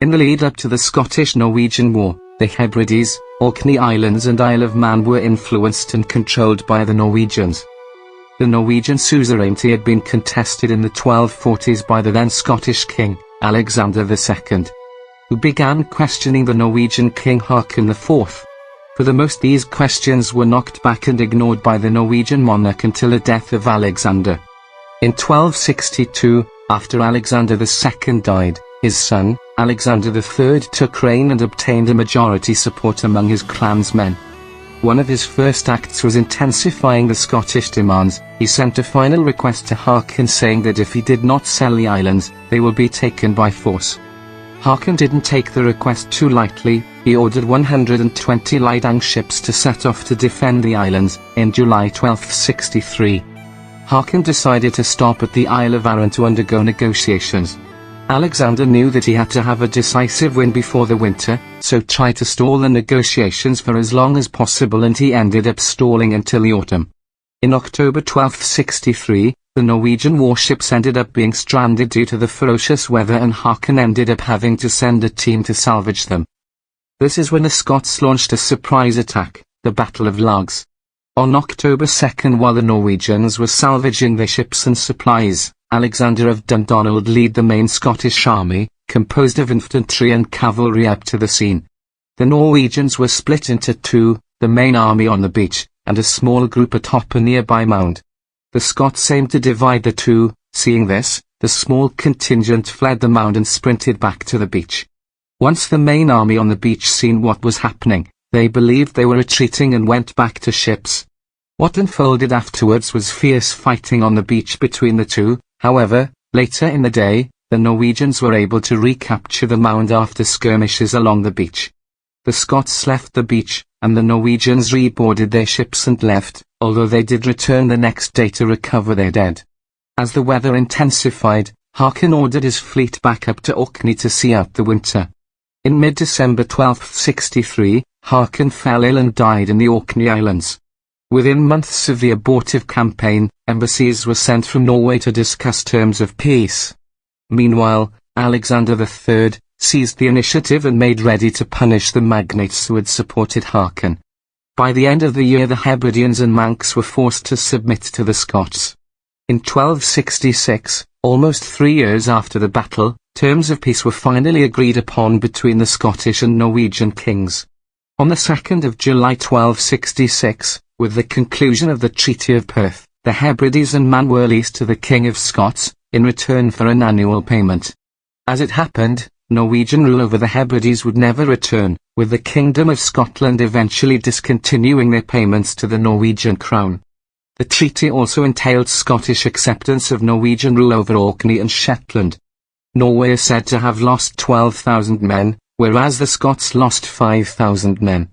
In the lead-up to the Scottish-Norwegian War, the Hebrides, Orkney Islands and Isle of Man were influenced and controlled by the Norwegians. The Norwegian suzerainty had been contested in the 1240s by the then Scottish king, Alexander II, who began questioning the Norwegian king Haakon IV. For the most, these questions were knocked back and ignored by the Norwegian monarch until the death of Alexander. In 1262, after Alexander II died, his son, Alexander III, took reign and obtained a majority support among his clansmen. One of his first acts was intensifying the Scottish demands. He sent a final request to Haakon saying that if he did not sell the islands, they would be taken by force. Haakon didn't take the request too lightly. He ordered 120 light ships to set off to defend the islands. In July 1263, Haakon decided to stop at the Isle of Arran to undergo negotiations. Alexander knew that he had to have a decisive win before the winter, so tried to stall the negotiations for as long as possible, and he ended up stalling until the autumn. In October 1263, the Norwegian warships ended up being stranded due to the ferocious weather, and Haakon ended up having to send a team to salvage them. This is when the Scots launched a surprise attack, the Battle of Largs. On October 2, while the Norwegians were salvaging their ships and supplies, Alexander of Dundonald led the main Scottish army, composed of infantry and cavalry, up to the scene. The Norwegians were split into two, the main army on the beach, and a small group atop a nearby mound. The Scots aimed to divide the two. Seeing this, the small contingent fled the mound and sprinted back to the beach. Once the main army on the beach seen what was happening, they believed they were retreating and went back to ships. What unfolded afterwards was fierce fighting on the beach between the two. However, later in the day, the Norwegians were able to recapture the mound after skirmishes along the beach. The Scots left the beach, and the Norwegians reboarded their ships and left, although they did return the next day to recover their dead. As the weather intensified, Haakon ordered his fleet back up to Orkney to see out the winter. In mid-December 1263, Haakon fell ill and died in the Orkney Islands. Within months of the abortive campaign, embassies were sent from Norway to discuss terms of peace. Meanwhile, Alexander III seized the initiative and made ready to punish the magnates who had supported Haakon. By the end of the year, the Hebrideans and Manx were forced to submit to the Scots. In 1266, almost 3 years after the battle, terms of peace were finally agreed upon between the Scottish and Norwegian kings. On the 2nd of July 1266, with the conclusion of the Treaty of Perth, the Hebrides and Man were leased to the King of Scots, in return for an annual payment. As it happened, Norwegian rule over the Hebrides would never return, with the Kingdom of Scotland eventually discontinuing their payments to the Norwegian crown. The treaty also entailed Scottish acceptance of Norwegian rule over Orkney and Shetland. Norway is said to have lost 12,000 men, whereas the Scots lost 5,000 men.